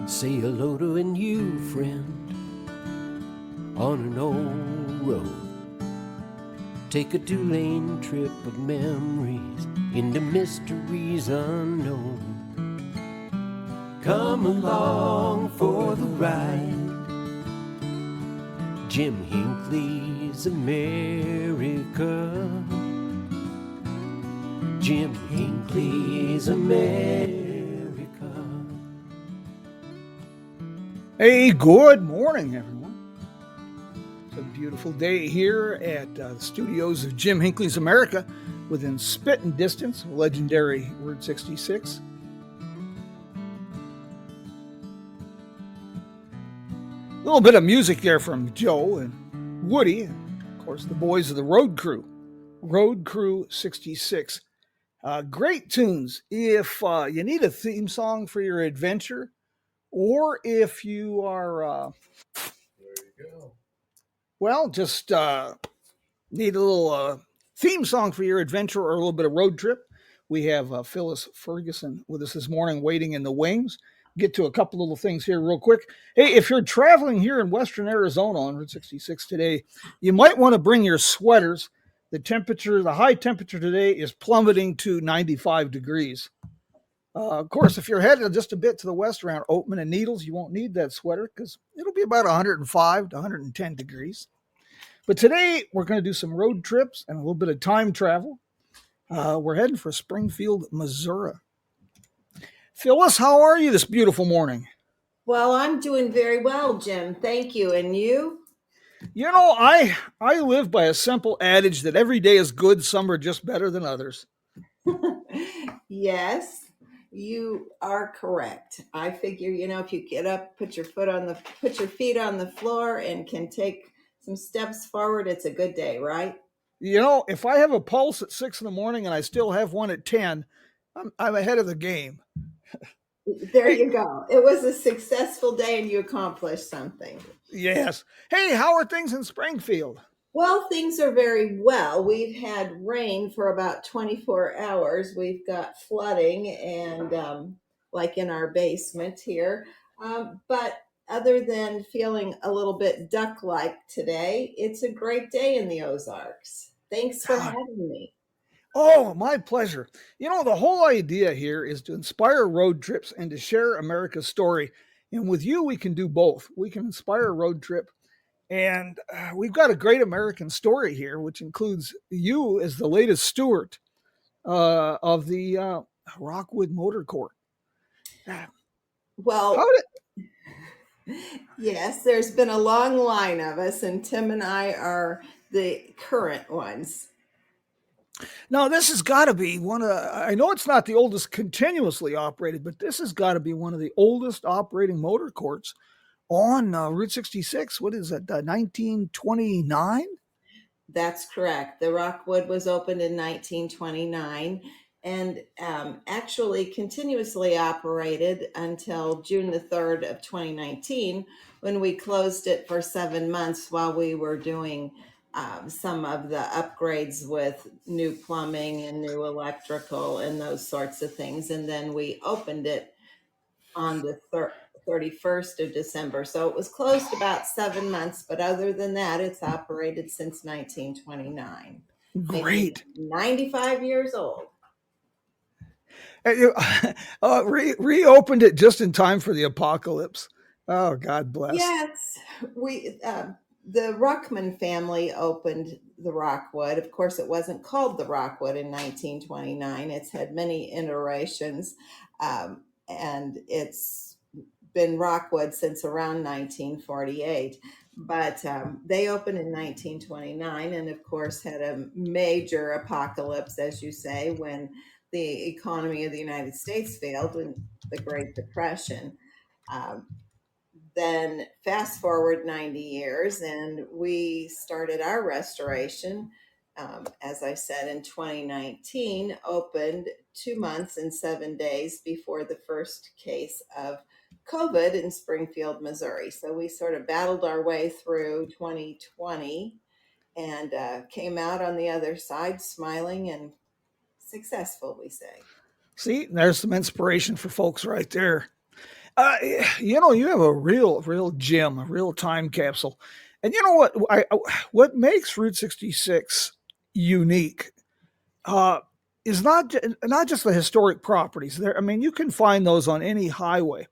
Say hello to a new friend on an old road. Take a two-lane trip of memories into mysteries unknown. Come along for the ride. Jim Hinckley's America. Jim Hinckley's America. Hey, good morning, everyone. It's a beautiful day here at the studios of Jim Hinckley's America, within spitting distance of legendary Route 66. A little bit of music there from Joe and Woody, and of course, the boys of the Road Crew 66. Great tunes. If you need a theme song for your adventure, or if you are, just need a little theme song for your adventure or a little bit of road trip, we have Phyliis Ferguson with us this morning, waiting in the wings. Get to a couple little things here real quick. Hey, if you're traveling here in western Arizona on Route 66 today, you might want to bring your sweaters. The high temperature today is plummeting to 95 degrees. Of course, if you're headed just a bit to the west around Oatman and Needles, you won't need that sweater because it'll be about 105 to 110 degrees. But today, we're going to do some road trips and a little bit of time travel. We're heading for Springfield, Missouri. Phyllis, how are you this beautiful morning? Well, I'm doing very well, Jim. Thank you. And you? You know, I live by a simple adage that every day is good, some are just better than others. Yes, you are correct. I figure, if you get up, put your feet on the floor and can take some steps forward, it's a good day, right? You know, if I have a pulse at 6 in the morning and I still have one at 10, I'm ahead of the game. There you go. It was a successful day and you accomplished something. Yes. Hey, how are things in Springfield? Well, things are very well. We've had rain for about 24 hours. We've got flooding and like in our basement here. But other than feeling a little bit duck-like today, it's a great day in the Ozarks. Thanks for having me. Oh, my pleasure. You know, the whole idea here is to inspire road trips and to share America's story. And with you, we can do both. We can inspire a road trip. And we've got a great American story here, which includes you as the latest steward of the Rockwood Motor Court. Well, How did yes, there's been a long line of us, and Tim and I are the current ones. Now, this has got to be one of, I know it's not the oldest continuously operated, but this has got to be one of the oldest operating motor courts on Route 66. What is it, 1929? That's correct. The Rockwood was opened in 1929 and actually continuously operated until June the 3rd of 2019, when we closed it for 7 months while we were doing some of the upgrades with new plumbing and new electrical and those sorts of things. And then we opened it on the 31st of December. So it was closed about 7 months, but other than that, it's operated since 1929. Great. 95 years old. Reopened it just in time for the apocalypse. Oh, God bless. Yes, the Ruckman family opened the Rockwood. Of course, it wasn't called the Rockwood in 1929. It's had many iterations, and it's been Rockwood since around 1948. But they opened in 1929 and, of course, had a major apocalypse, as you say, when the economy of the United States failed in the Great Depression. Um, then fast forward 90 years and we started our restoration, as I said, in 2019, opened 2 months and 7 days before the first case of COVID in Springfield, Missouri. So we sort of battled our way through 2020 and came out on the other side smiling and successful, we say. See, there's some inspiration for folks right there. Uh, you have a real gem, a real time capsule. And you know what makes Route 66 unique uh, is not just the historic properties. There, I mean, you can find those on any highway,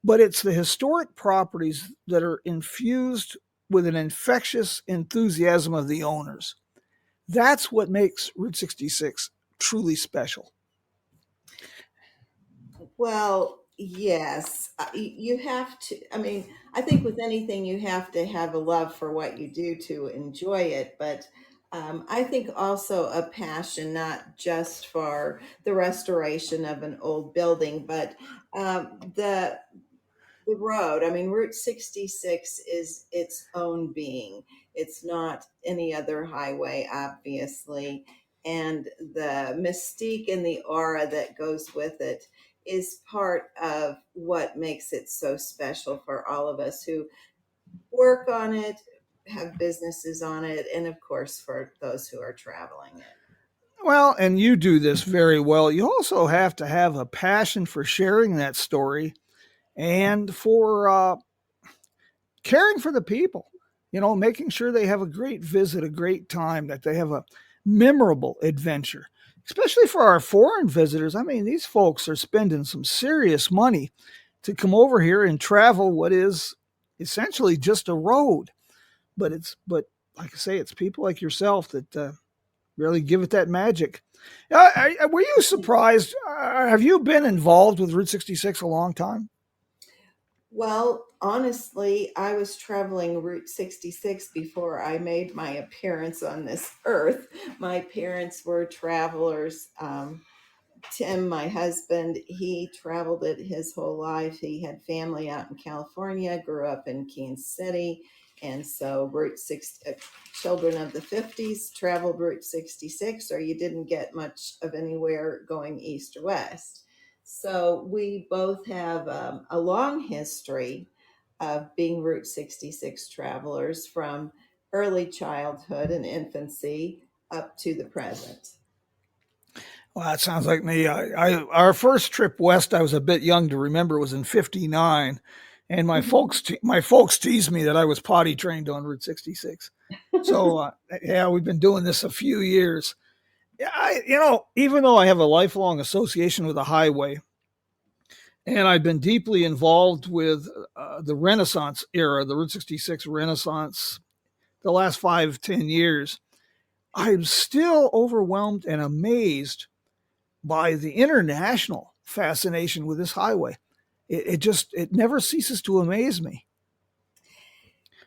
but it's the historic properties that are infused with an infectious enthusiasm of the owners. That's what makes Route 66 truly special. Well, yes, you have to. I mean, I think with anything, you have to have a love for what you do to enjoy it. But I think also a passion, not just for the restoration of an old building, but the road. I mean, Route 66 is its own being. It's not any other highway, obviously. And the mystique and the aura that goes with it is part of what makes it so special for all of us who work on it, have businesses on it, and of course for those who are traveling it. Well, and you do this very well. You also have to have a passion for sharing that story and for caring for the people. Making sure they have a great visit, a great time, that they have a memorable adventure. Especially for our foreign visitors. I mean, these folks are spending some serious money to come over here and travel what is essentially just a road. But like I say, it's people like yourself that really give it that magic. Were you surprised? Have you been involved with Route 66 a long time? Well, honestly, I was traveling Route 66 before I made my appearance on this earth. My parents were travelers. Tim, my husband, he traveled it his whole life. He had family out in California, grew up in Kansas City. And so, Route 6, children of the 50s traveled Route 66, or you didn't get much of anywhere going east or west. So, we both have a long history of being Route 66 travelers from early childhood and infancy up to the present. Well, that sounds like me. Our first trip west, I was a bit young to remember, was in '59, and my folks teased me that I was potty trained on Route 66. So yeah, we've been doing this a few years. Yeah, even though I have a lifelong association with the highway, and I've been deeply involved with the Renaissance era, the Route 66 Renaissance, the last 5-10 years, I'm still overwhelmed and amazed by the international fascination with this highway. It never ceases to amaze me.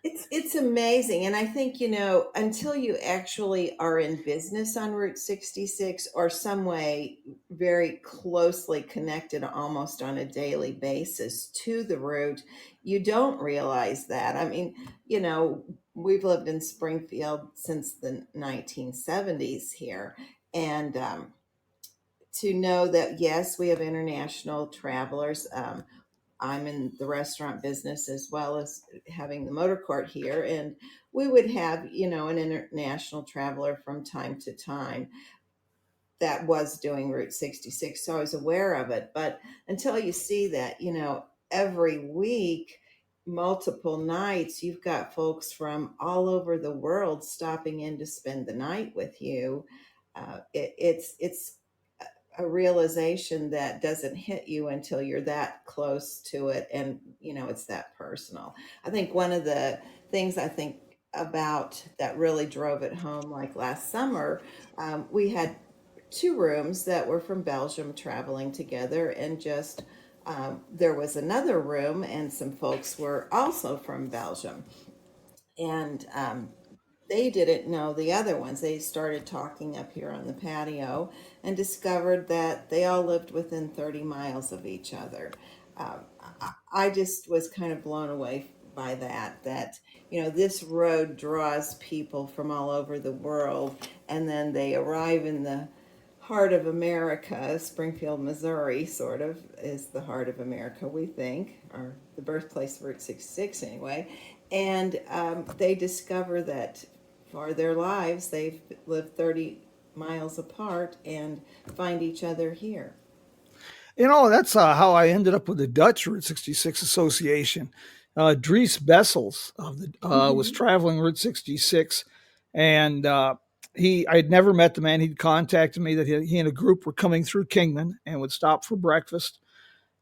It's amazing. And I think, until you actually are in business on Route 66 or some way very closely connected almost on a daily basis to the route, you don't realize that. I mean, we've lived in Springfield since the 1970s here. And to know that, yes, we have international travelers. I'm in the restaurant business as well as having the motor court here. And we would have, an international traveler from time to time that was doing Route 66. So I was aware of it. But until you see that, every week, multiple nights, you've got folks from all over the world stopping in to spend the night with you. It's a realization that doesn't hit you until you're that close to it, and it's that personal. I think one of the things I think about that really drove it home, like last summer, we had two rooms that were from Belgium traveling together, and just there was another room and some folks were also from Belgium, and they didn't know the other ones. They started talking up here on the patio and discovered that they all lived within 30 miles of each other. Um, I just was kind of blown away by that, this road draws people from all over the world, and then they arrive in the heart of America. Springfield, Missouri, sort of is the heart of America, we think, or the birthplace of Route 66 anyway. And they discover that for their lives, they've lived 30 miles apart and find each other here. That's how I ended up with the Dutch Route 66 Association. Dries Bessels was Mhm. traveling Route 66, and I'd never met the man. He'd contacted me that he and a group were coming through Kingman and would stop for breakfast.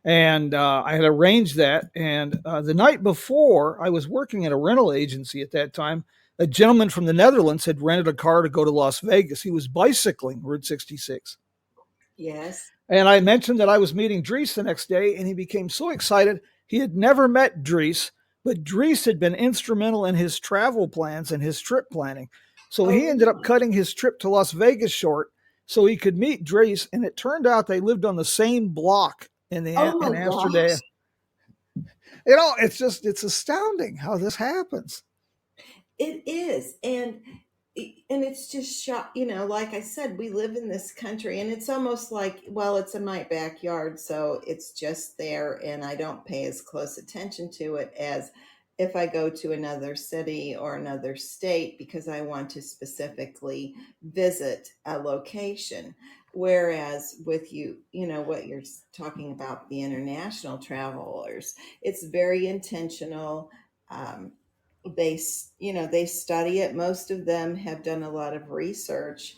And I had arranged that. And the night before, I was working at a rental agency at that time. A gentleman from the Netherlands had rented a car to go to Las Vegas. He was bicycling Route 66. Yes. And I mentioned that I was meeting Dries the next day, and he became so excited. He had never met Dries, but Dries had been instrumental in his travel plans and his trip planning. So Oh, he ended up really? cutting his trip to Las Vegas short so he could meet Dries. And it turned out they lived on the same block Oh in my Amsterdam. gosh. It's astounding how this happens. It is. And it's just shock, like I said, we live in this country and it's almost like, well, it's in my backyard, so it's just there and I don't pay as close attention to it as if I go to another city or another state because I want to specifically visit a location. Whereas with what you're talking about, the international travelers, it's very intentional. Um, they study it. Most of them have done a lot of research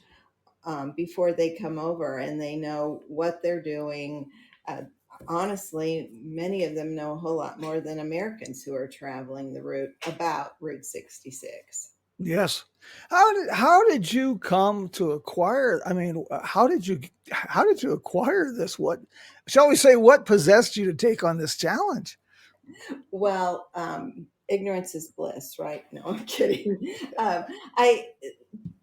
before they come over, and they know what they're doing. uh, Honestly, many of them know a whole lot more than Americans who are traveling the route about Route 66. Yes. How did you come to acquire? I mean, how did you acquire this? What shall we say? What possessed you to take on this challenge? Well, ignorance is bliss, right? No, I'm kidding. um, I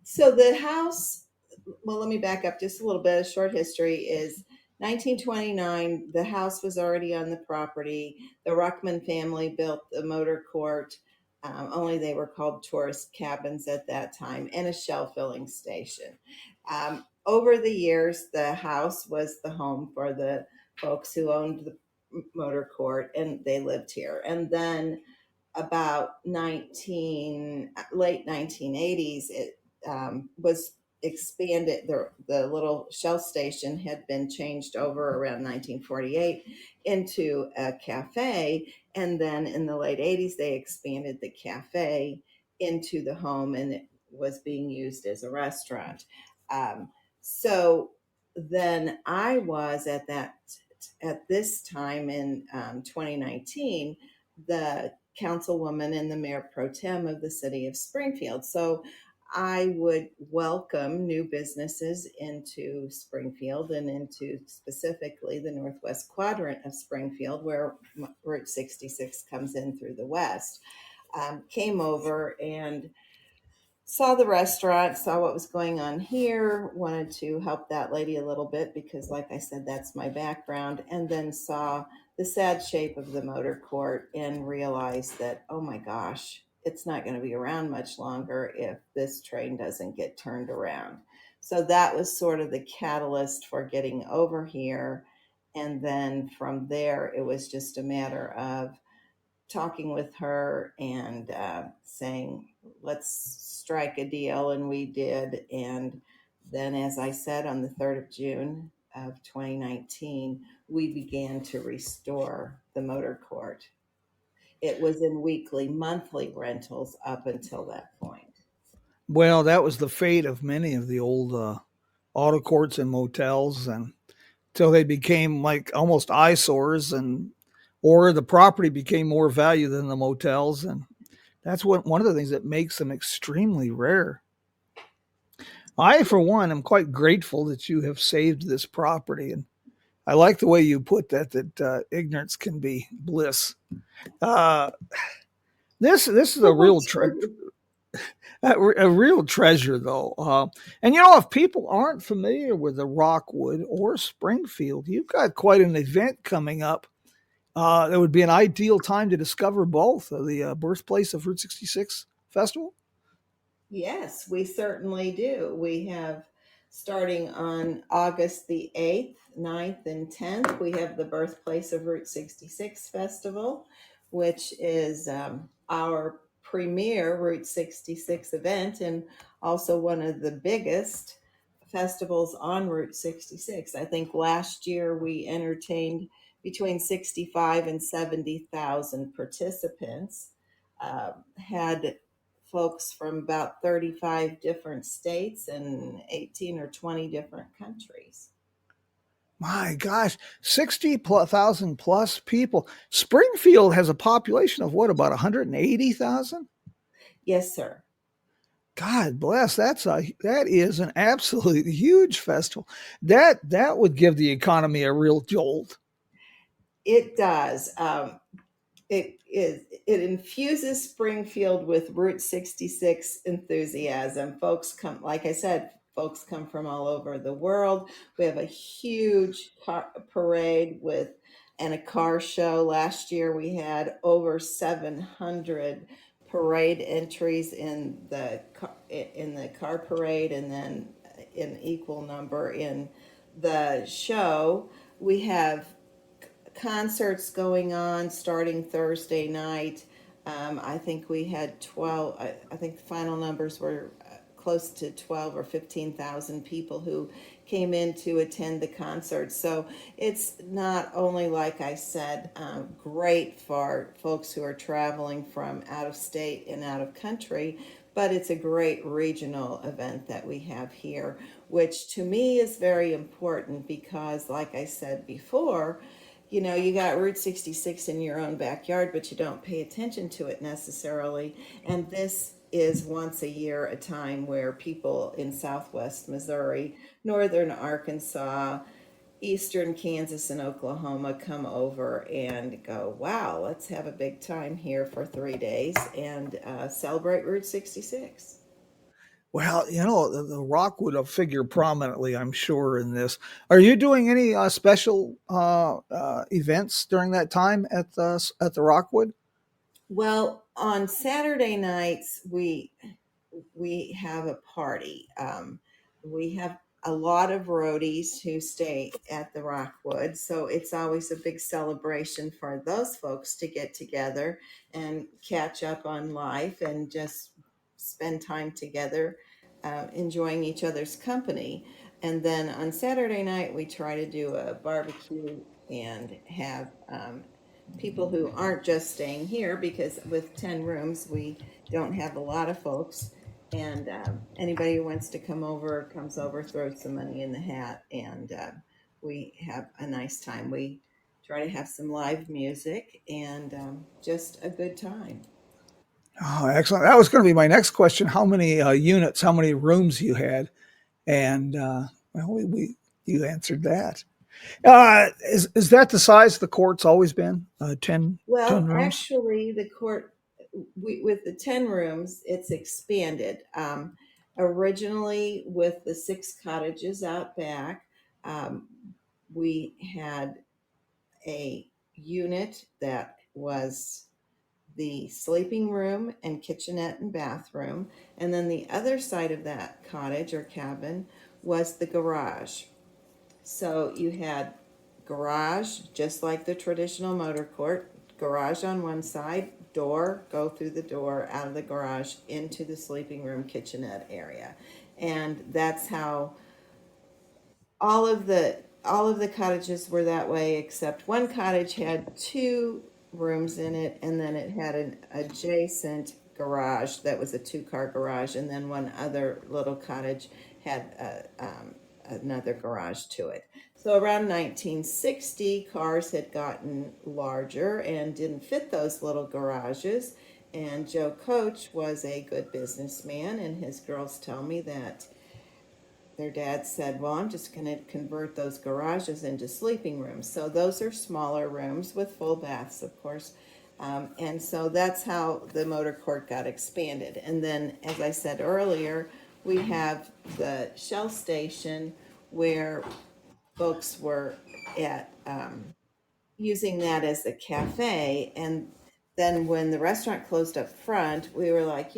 So the house, well, let me back up just a little bit. A short history is 1929. The house was already on the property. The Ruckman family built the motor court. Only they were called tourist cabins at that time, and a shell filling station. Over the years, the house was the home for the folks who owned the motor court, and they lived here. And then about 19 late 1980s, it was expanded. The little shell station had been changed over around 1948 into a cafe, and then in the late 80s they expanded the cafe into the home, and it was being used as a restaurant. So then I was at this time in 2019 the councilwoman and the mayor pro tem of the city of Springfield. So I would welcome new businesses into Springfield and into specifically the northwest quadrant of Springfield, where Route 66 comes in through the west. Came over and saw the restaurant, saw what was going on here, wanted to help that lady a little bit because, like I said, that's my background, and then saw the sad shape of the motor court and realized that, oh my gosh, it's not going to be around much longer if this train doesn't get turned around. So that was sort of the catalyst for getting over here. And then from there, it was just a matter of talking with her and saying, let's strike a deal. And we did. And then, as I said, on the 3rd of June of 2019, we began to restore the motor court. It was in weekly, monthly rentals up until that point. Well, that was the fate of many of the old auto courts and motels, and until they became like almost eyesores, and or the property became more value than the motels, and that's one of the things that makes them extremely rare. I, for one, am quite grateful that you have saved this property, and I like the way you put that ignorance can be bliss. Uh, this is a Well, real a real treasure, though. And if people aren't familiar with the Rockwood or Springfield, you've got quite an event coming up. That would be an ideal time to discover both the birthplace of Route 66 Festival. Yes, we certainly do. We have, starting on August the 8th, 9th, and 10th, we have the Birthplace of Route 66 Festival, which is our premier Route 66 event and also one of the biggest. festivals on Route 66. I think last year we entertained between 65 and 70,000 participants, had folks from about 35 different states and 18 or 20 different countries. My gosh, 60,000 plus people. Springfield has a population of what, about 180,000? Yes, sir. God bless. That is an absolutely huge festival. That would give the economy a real jolt. It does. It infuses Springfield with Route 66 enthusiasm. Folks come, like I said, folks come from all over the world. We have a huge parade with and a car show. Last year we had over 700 parade entries in the car parade, and then an equal number in the show. We have concerts going on starting Thursday night. I think we had 12, I think the final numbers were close to 12 or 15,000 people who came in to attend the concert. So it's not only, like I said, great for folks who are traveling from out of state and out of country, but it's a great regional event that we have here, which to me is very important because, like I said before, you got Route 66 in your own backyard, but you don't pay attention to it necessarily. And this is once a year a time where people in Southwest Missouri, Northern Arkansas, Eastern Kansas, and Oklahoma come over and go, wow, let's have a big time here for 3 days and celebrate Route 66. Well, the Rockwood will figure prominently, I'm sure, in this. Are you doing any special events during that time at the Rockwood? Well, on Saturday nights, we have a party. We have a lot of roadies who stay at the Rockwood, so it's always a big celebration for those folks to get together and catch up on life and just spend time together, enjoying each other's company. And then on Saturday night, we try to do a barbecue and have people who aren't just staying here, because with 10 rooms, we don't have a lot of folks, and anybody who wants to come over comes over, throws some money in the hat, and we have a nice time. We try to have some live music and just a good time. Oh, excellent. That was going to be my next question. How many units, how many rooms you had? And well, you answered that. Is that the size the court's always been? 10 Well, rooms? actually, the court, with the 10 rooms, it's expanded. Originally, with the 6 cottages out back, um, we had a unit that was the sleeping room and kitchenette and bathroom. And then the other side of that cottage or cabin was the garage. So you had garage, just like the traditional motor court, garage on one side, door, go through the door, out of the garage, into the sleeping room, kitchenette area. And that's how all of the cottages were that way, except one cottage had 2 rooms in it, and then it had an adjacent garage that was a 2-car garage, and then one other little cottage had another garage to it. So around 1960, cars had gotten larger and didn't fit those little garages. And Joe Coach was a good businessman, and his girls tell me that their dad said, well, I'm just going to convert those garages into sleeping rooms. So those are smaller rooms with full baths, of course. And so that's how the motor court got expanded. And then, as I said earlier, we have the Shell station where folks were at using that as a cafe. And then when the restaurant closed up front, we were like,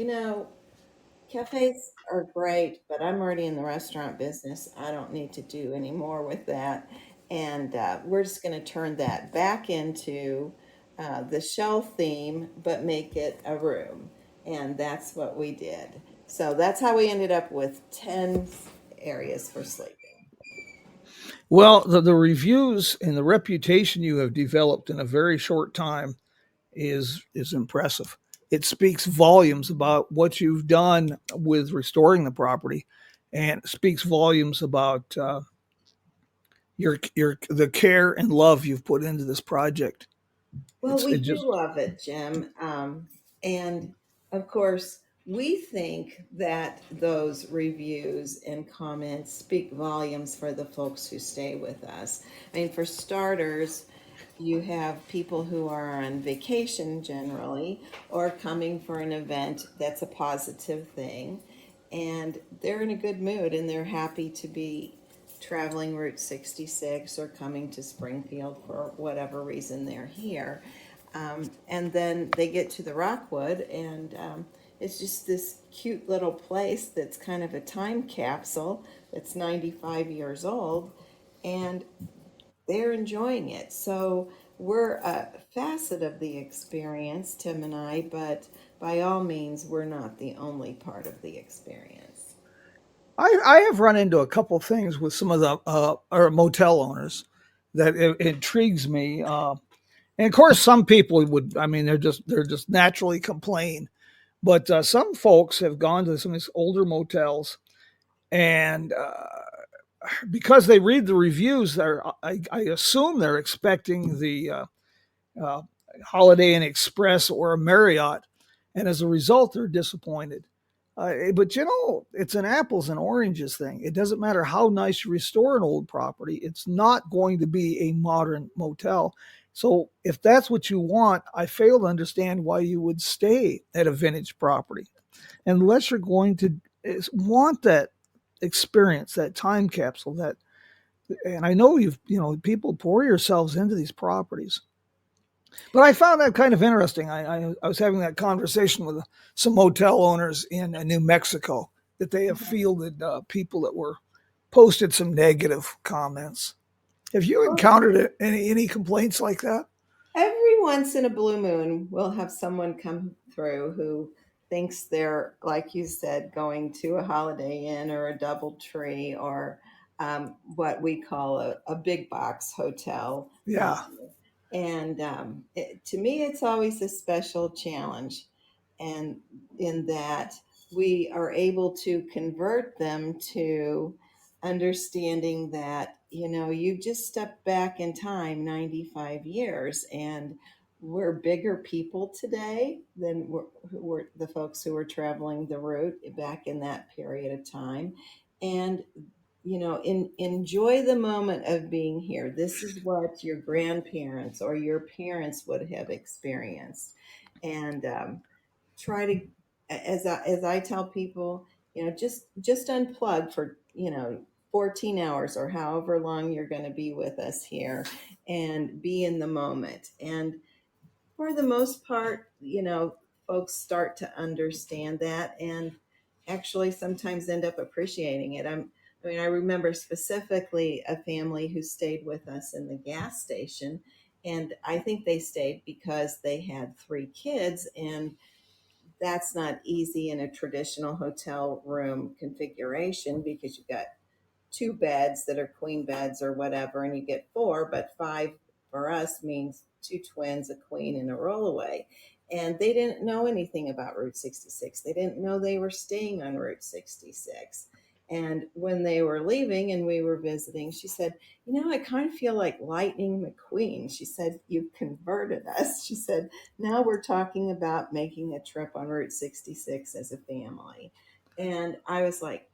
cafes are great, but I'm already in the restaurant business. I don't need to do any more with that. And we're just going to turn that back into the Shell theme, but make it a room. And that's what we did. So that's how we ended up with 10 areas for sleeping. Well, the reviews and the reputation you have developed in a very short time is impressive. It speaks volumes about what you've done with restoring the property, and it speaks volumes about your the care and love you've put into this project. Well, we It do just love it, Jim. And of course, we think that those reviews and comments speak volumes for the folks who stay with us. I mean, for starters, you have people who are on vacation generally or coming for an event that's a positive thing, and they're in a good mood and they're happy to be traveling Route 66 or coming to Springfield for whatever reason they're here. And then they get to the Rockwood, and it's just this cute little place that's kind of a time capsule that's 95 years old, and they're enjoying it. So we're a facet of the experience, Tim and I, but by all means, we're not the only part of the experience. I have run into a couple things with some of the or motel owners that intrigues me. And of course, some people would. I mean, they're just naturally complain. But some folks have gone to some of these older motels, and because they read the reviews, I assume they're expecting the uh, Holiday Inn Express or a Marriott, and as a result, they're disappointed. But it's an apples and oranges thing. It doesn't matter how nice you restore an old property; it's not going to be a modern motel. So, if that's what you want, I fail to understand why you would stay at a vintage property unless you're going to want that experience, that time capsule. And I know people pour yourselves into these properties. But I found that kind of interesting. I was having that conversation with some motel owners in New Mexico that they have fielded people that were posted some negative comments. Have you encountered any complaints like that? Every once in a blue moon, we'll have someone come through who thinks they're, like you said, going to a Holiday Inn or a DoubleTree or what we call a big box hotel. Yeah. And to me, it's always a special challenge, and in that we are able to convert them to understanding that you just step back in time 95 years, and we're bigger people today than who were the folks who were traveling the route back in that period of time. And enjoy the moment of being here. This is what your grandparents or your parents would have experienced. And try to, as I tell people, just unplug for 14 hours or however long you're going to be with us here, and be in the moment. And for the most part, folks start to understand that, and actually sometimes end up appreciating it. I remember specifically a family who stayed with us in the gas station, and I think they stayed because they had 3 kids, and that's not easy in a traditional hotel room configuration because you've got 2 beds that are queen beds or whatever, and you get 4, but 5 for us means 2 twins, a queen, and a rollaway. And they didn't know anything about Route 66. They didn't know they were staying on Route 66. And when they were leaving and we were visiting, she said, I kind of feel like Lightning McQueen. She said, "You've converted us." She said, "Now we're talking about making a trip on Route 66 as a family." And I was like,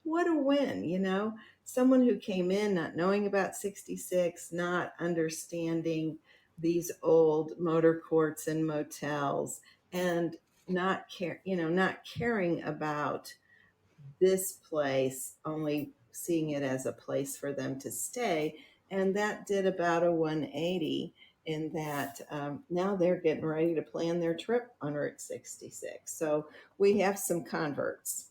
what a win. Someone who came in not knowing about 66, not understanding these old motor courts and motels, and not caring about this place, only seeing it as a place for them to stay. And that did about a 180 in that now they're getting ready to plan their trip on Route 66. So we have some converts.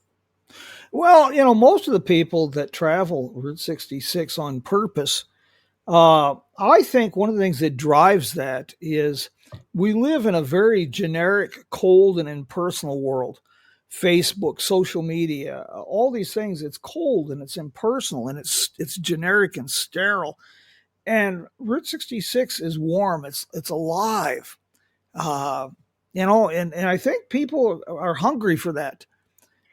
Well, most of the people that travel Route 66 on purpose, I think one of the things that drives that is we live in a very generic, cold, and impersonal world. Facebook, social media, all these things. It's cold and it's impersonal and it's generic and sterile. And Route 66 is warm. It's alive. Uh, and I think people are hungry for that.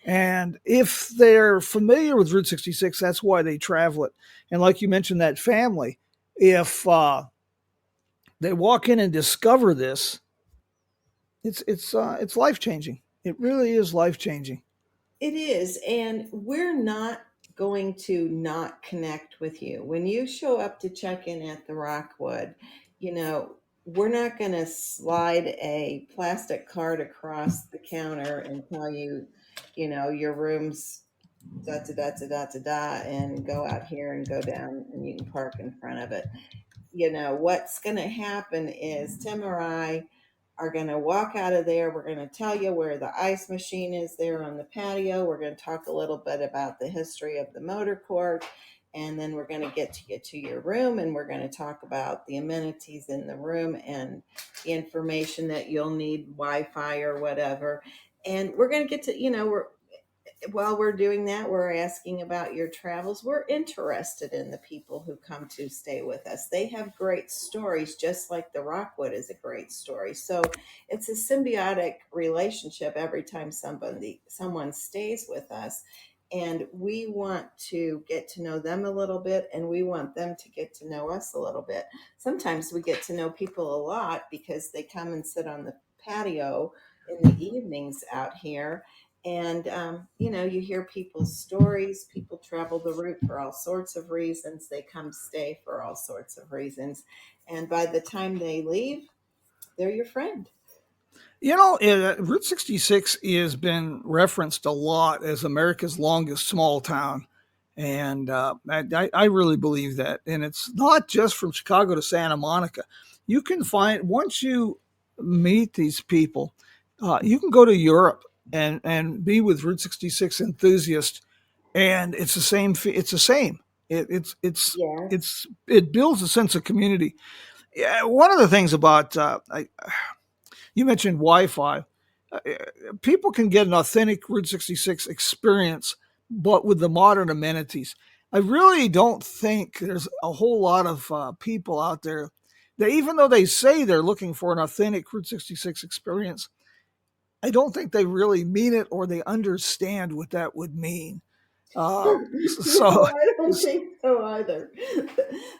And if they're familiar with Route 66, that's why they travel it. And like you mentioned, that family, if they walk in and discover this, it's life changing. It really is life changing. It is, and we're not going to not connect with you. When you show up to check in at the Rockwood, you know, we're not going to slide a plastic card across the counter and tell you, you know, your room's da da da da da da da, and go out here and go down and you can park in front of it. You know, what's going to happen is Tim or I are going to walk out of there. We're going to tell you where the ice machine is there on the patio. We're going to talk a little bit about the history of the motor court. And then we're going to get you to your room, and we're going to talk about the amenities in the room and the information that you'll need, Wi-Fi or whatever. And we're going to get to, you know, while we're doing that, we're asking about your travels. We're interested in the people who come to stay with us. They have great stories, just like the Rockwood is a great story. So it's a symbiotic relationship every time someone stays with us. And we want to get to know them a little bit, and we want them to get to know us a little bit. Sometimes we get to know people a lot because they come and sit on the patio in the evenings out here, and, you know, you hear people's stories. People travel the route for all sorts of reasons. They come stay for all sorts of reasons. And by the time they leave, they're your friend. Route 66 has been referenced a lot as America's longest small town. And I really believe that. And it's not just from Chicago to Santa Monica. You can find, once you meet these people, you can go to Europe and be with Route 66 enthusiasts. And it's the same. It's the same. It, Yes. it builds a sense of community. Yeah, one of the things about you mentioned Wi-Fi. Uh, People can get an authentic Route 66 experience, but with the modern amenities. I really don't think there's a whole lot of people out there that, even though they say they're looking for an authentic Route 66 experience, I don't think they really mean it or they understand what that would mean. So, No, I don't think so either.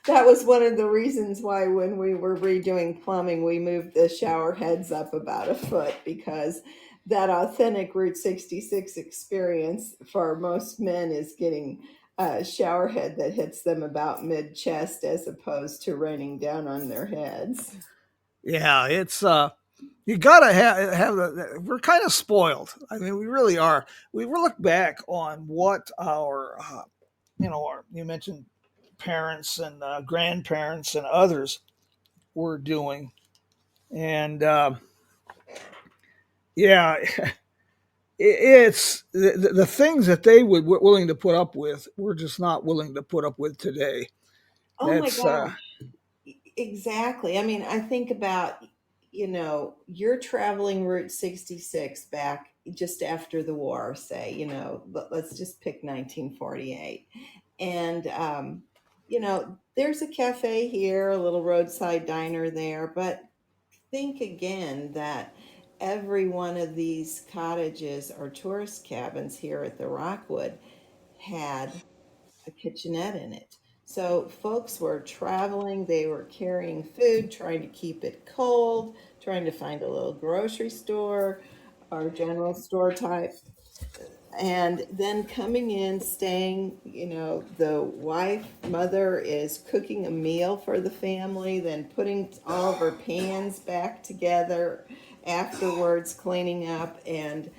That was one of the reasons why, when we were redoing plumbing, we moved the shower heads up about a foot, because that authentic Route 66 experience for most men is getting a shower head that hits them about mid chest as opposed to raining down on their heads. yeah, it's you gotta have we're kind of spoiled. I mean, we really are. We look back on what our you mentioned parents and grandparents and others were doing, and yeah, it's the things that they were willing to put up with. We're just not willing to put up with today. Oh my That's gosh. Exactly. I mean, I think about, you know, you're traveling Route 66 back just after the war, say, you know, let's just pick 1948. And, you know, there's a cafe here, a little roadside diner there, but think again that every one of these cottages or tourist cabins here at the Rockwood had a kitchenette in it. So folks were traveling, they were carrying food, trying to keep it cold, trying to find a little grocery store or general store type, and then coming in, staying, you know, the wife mother is cooking a meal for the family, then putting all of her pans back together afterwards, cleaning up, and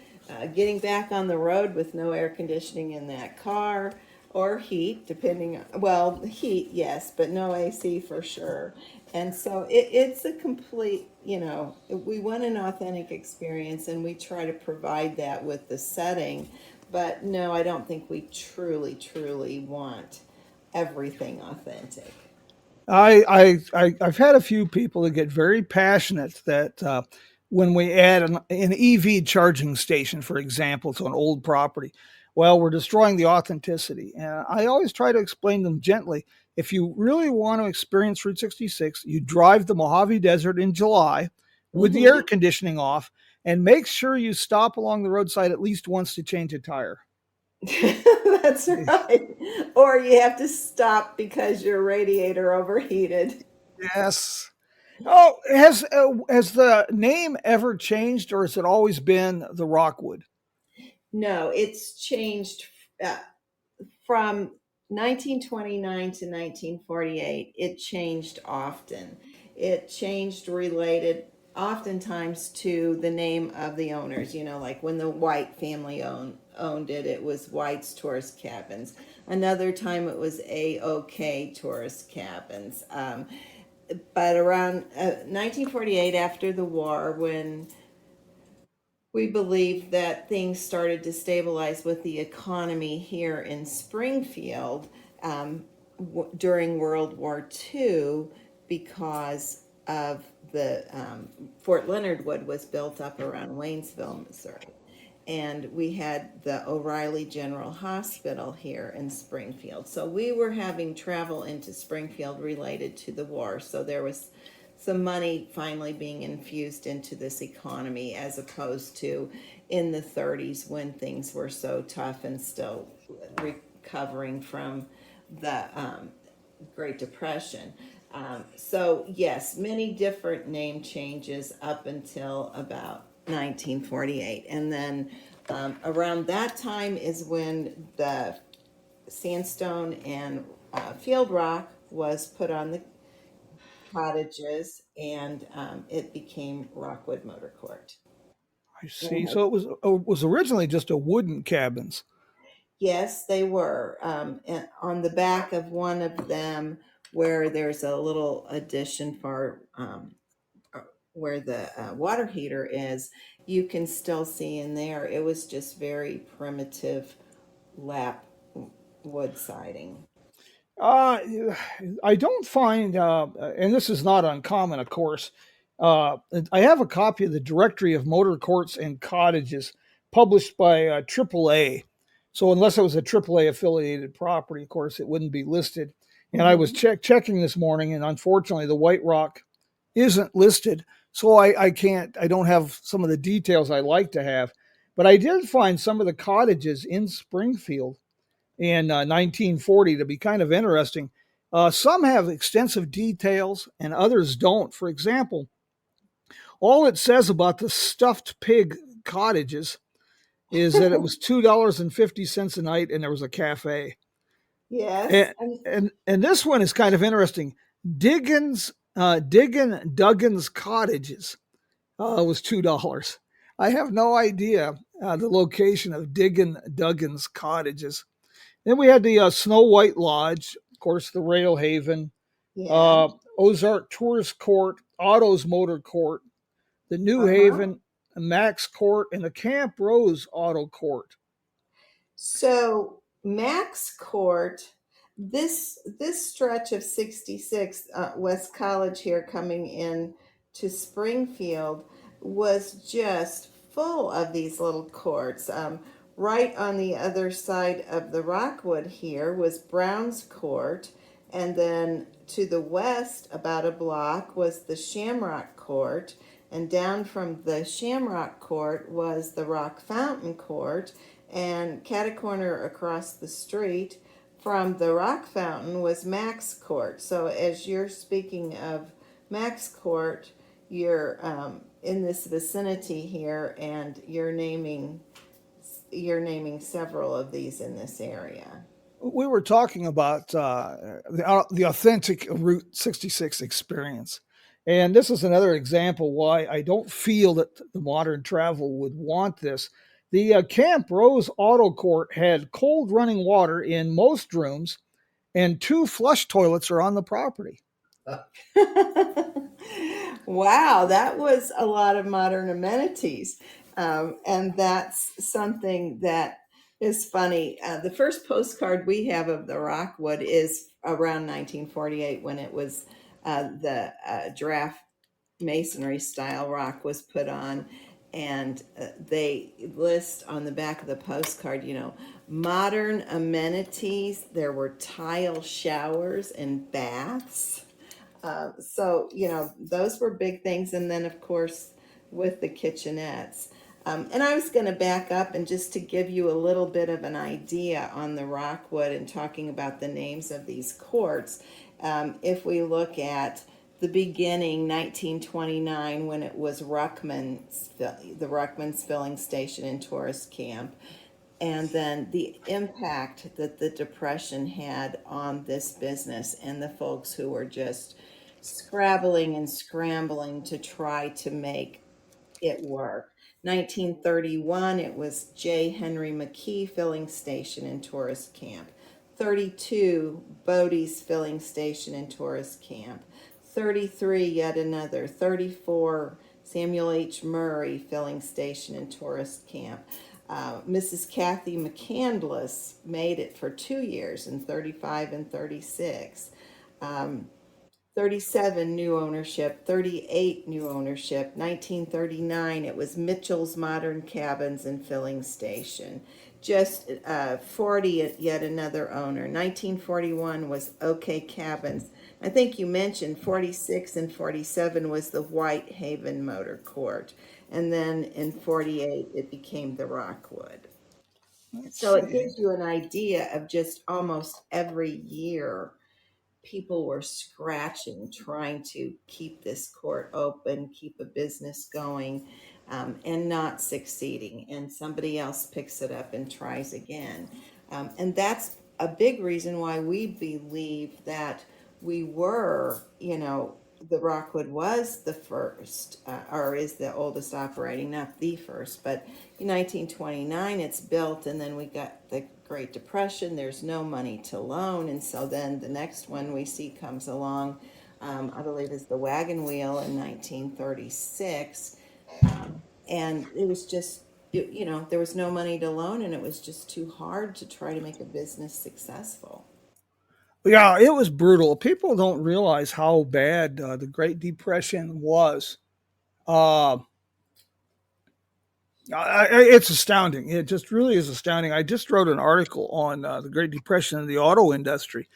getting back on the road with no air conditioning in that car, or heat, depending on, well, heat, yes, but no AC for sure. And so it's a complete, you know, we want an authentic experience, and we try to provide that with the setting. But no, I don't think we truly, truly want everything authentic. I've had a few people that get very passionate that when we add an EV charging station, for example, to an old property. Well, we're destroying the authenticity. And I always try to explain them gently. If you really want to experience Route 66, you drive the Mojave Desert in July with the air Hmm. conditioning off, and make sure you stop along the roadside at least once to change a tire. That's right. Or you have to stop because your radiator overheated. Yes. Oh, has the name ever changed, or has it always been the Rockwood? No, it's changed uh, from 1929 to 1948. It changed often. It changed related oftentimes to the name of the owners. You know, like when the White family owned it, it was White's Tourist Cabins. Another time it was AOK Tourist Cabins. But around 1948, after the war, when we believe that things started to stabilize with the economy here in Springfield during World War II, because of the Fort Leonard Wood was built up around Waynesville, Missouri. And we had the O'Reilly General Hospital here in Springfield. So we were having travel into Springfield related to the war. So there was some money finally being infused into this economy, as opposed to in the 30s when things were so tough and still recovering from the Great Depression. So yes, many different name changes up until about 1948. And then around that time is when the sandstone and field rock was put on the cottages, and it became Rockwood Motor Court. I see. And So it was originally just a wooden cabins. yes, they were. And on the back of one of them, where there's a little addition for where the water heater is, you can still see in there. It was just very primitive lap wood siding. Uh, I don't find, and this is not uncommon, of course. I have a copy of the Directory of Motor Courts and Cottages published by AAA. So unless it was a AAA affiliated property, of course, it wouldn't be listed. And I was Hmm. checking this morning, and unfortunately, the White Rock isn't listed. So I can't, I don't have some of the details I like to have. But I did find some of the cottages in Springfield in 1940 to be kind of interesting. Some have extensive details and others don't. For example, all it says about the stuffed pig cottages is that it was $2.50 a night and there was a cafe. Yes. And this one is kind of interesting. Diggin Duggan's cottages was $2. I have no idea the location of Diggin Duggan's cottages. Then we had the Snow White Lodge, of course, the Rail Haven, Yeah. uh, Ozark Tourist Court, Otto's Motor Court, the New Uh-huh. Haven, Max Court, and the Camp Rose Auto Court. So Max Court, this stretch of 66 West College here coming in to Springfield was just full of these little courts. Right on the other side of the Rockwood here was Brown's Court, and then to the west, about a block, was the Shamrock Court, and down from the Shamrock Court was the Rock Fountain Court, and cat a corner across the street from the Rock Fountain was Max Court. So as you're speaking of Max Court, you're in this vicinity here, and you're naming several of these in this area. We were talking about the authentic Route 66 experience. And this is another example why I don't feel that the modern travel would want this. The Camp Rose Auto Court had cold running water in most rooms, and two flush toilets are on the property. Wow, that was a lot of modern amenities. And that's something that is funny. The first postcard we have of the Rockwood is around 1948, when it was the draft. masonry style rock was put on, and they list on the back of the postcard, modern amenities. There were tile showers and baths. So, those were big things. And then, of course, with the kitchenettes. And I was going to back up and just to give you a little bit of an idea on the Rockwood and talking about the names of these courts. If we look at the beginning, 1929, when it was the Ruckman's filling station and tourist camp, and then the impact that the Depression had on this business and the folks who were just scrabbling and scrambling to try to make it work. 1931, it was J. Henry McKee filling station and tourist camp. 32, Bodie's filling station and tourist camp. 33, yet another. 34, Samuel H. Murray filling station and tourist camp. Mrs. Kathy McCandless made it for 2 years in 35 and 36. 37 new ownership, 38 new ownership. 1939, it was Mitchell's Modern Cabins and Filling Station. Just 40, yet another owner. 1941 was OK Cabins. I think you mentioned 46 and 47 was the Whitehaven Motor Court. And then in 48, it became the Rockwood. So it gives you an idea of just almost every year people were scratching, trying to keep this court open, keep a business going, and not succeeding. And somebody else picks it up and tries again. And that's a big reason why we believe that we were, the Rockwood was the first, or is the oldest operating, not the first, but in 1929 it's built, and then we got the Great Depression. There's no money to loan, and so then the next one we see comes along, I believe is the Wagon Wheel in 1936, and it was just, there was no money to loan, and it was just too hard to try to make a business successful. Yeah, it was brutal. People don't realize how bad the Great Depression was. Uh, it's astounding. It just really is astounding. I just wrote an article on the Great Depression in the auto industry.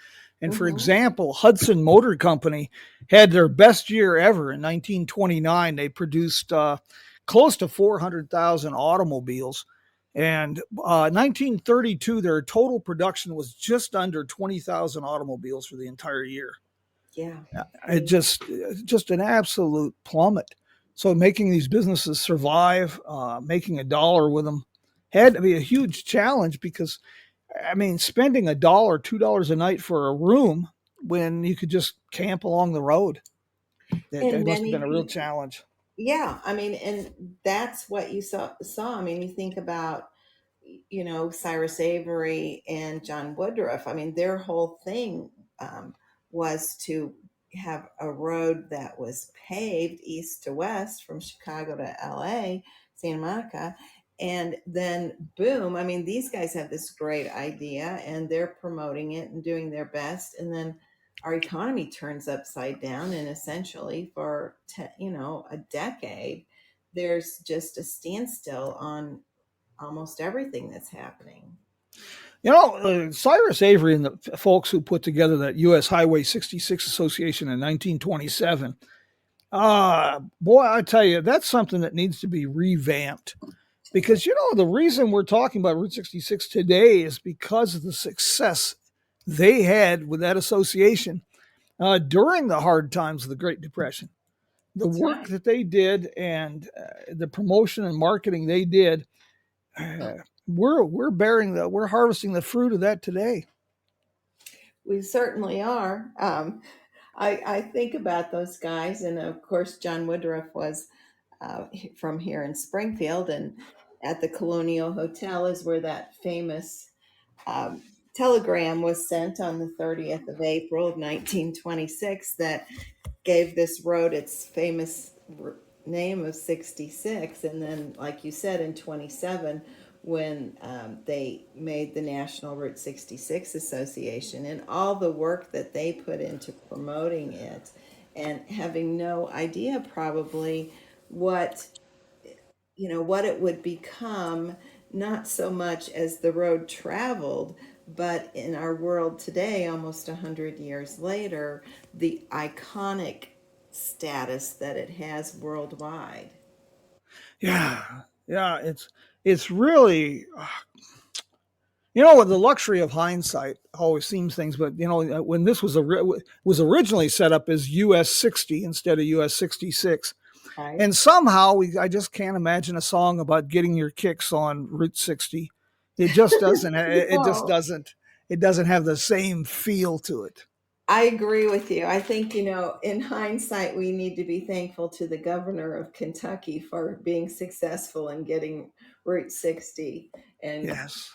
And for example, Hudson Motor Company had their best year ever in 1929. They produced close to 400,000 automobiles. And 1932, their total production was just under 20,000 automobiles for the entire year. Yeah. It just an absolute plummet. So making these businesses survive, making a dollar with them had to be a huge challenge because, I mean, spending $1, $2 a night for a room when you could just camp along the road, that must have been a real challenge. Yeah, I mean, and that's what you saw. I mean, you think about, Cyrus Avery and John Woodruff. I mean, their whole thing was to have a road that was paved east to west from Chicago to LA, Santa Monica. And then boom, I mean, these guys have this great idea and they're promoting it and doing their best. And then our economy turns upside down, and essentially for a decade there's just a standstill on almost everything that's happening. Cyrus Avery and the folks who put together that U.S. Highway 66 Association in 1927, boy, I tell you, that's something that needs to be revamped. Because, the reason we're talking about Route 66 today is because of the success they had with that association during the hard times of the Great Depression. The work that they did and the promotion and marketing they did, we're harvesting the fruit of that today. We certainly are. I think about those guys, and of course, John Woodruff was from here in Springfield, and at the Colonial Hotel is where that famous telegram was sent on the 30th of April of 1926 that gave this road its famous name of 66. And then, like you said, in 27, when they made the National Route 66 Association, and all the work that they put into promoting it and having no idea probably what what it would become, not so much as the road traveled, but in our world today, almost 100 years later, the iconic status that it has worldwide. Yeah, yeah, it's really you know, the luxury of hindsight always seems things, but you know, when this was originally set up as US 60 instead of US 66, Right. and somehow I just can't imagine a song about getting your kicks on Route 60. It just doesn't. No, It doesn't have the same feel to it. I agree with you. I think, in hindsight, we need to be thankful to the governor of Kentucky for being successful in getting Route 60, and Yes.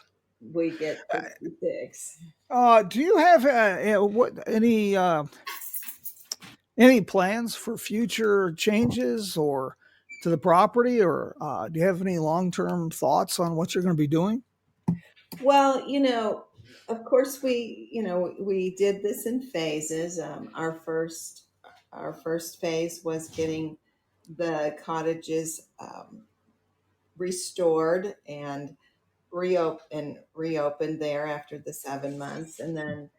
we get 66. Do you have any plans for future changes or to the property, or do you have any long term thoughts on what you're going to be doing? Well, of course we did this in phases. Our first phase was getting the cottages restored and reopened there after the 7 months, and then